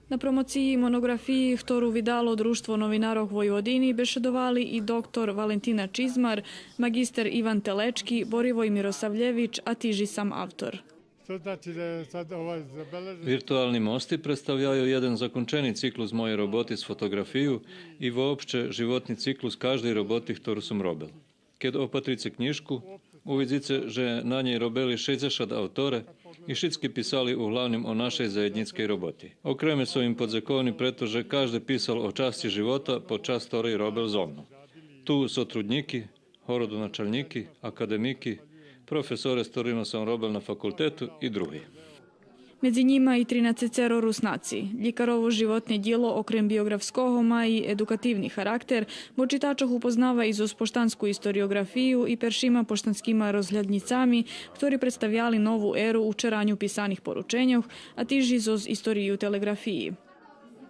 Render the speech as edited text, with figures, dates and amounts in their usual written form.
Na promociji monografiji, ktorú vydalo Društvo novinárov Vojvodiny, bešedovali i doktor Valentina Čizmar, magister Ivan Telečki, Borivoj Mirosavljević, a tiži sam autor. Virtualni mosti predstavljaju jedan zakončeni ciklus moje roboty s fotografiju i voopće životni ciklus každej roboty, ktorú som robil. Keď opatrice knjižku, uvidzice, že na njej robili 60 autore i všetky pisali uglavnom o našej zajednickej roboti. Okreme su im podzakovni, pretože každý pisal o časti života po čas, ktorej robil so mnou. Tu su trudniki, horodonačalniki, akademiki, profesore s ktorima sam robil na fakultetu i drugi. Medzi njima i 13 Rusnaci. Ljikarovo životne djelo okrem biografskoho ma i edukativni karakter, bo čitačoh upoznava i zoz poštansku historiografiju i peršima poštanskima rozhľadnicami, ktorí predstavljali novu eru u čeranju pisanih poručenjoh, a tiži zoz istoriju telegrafiji.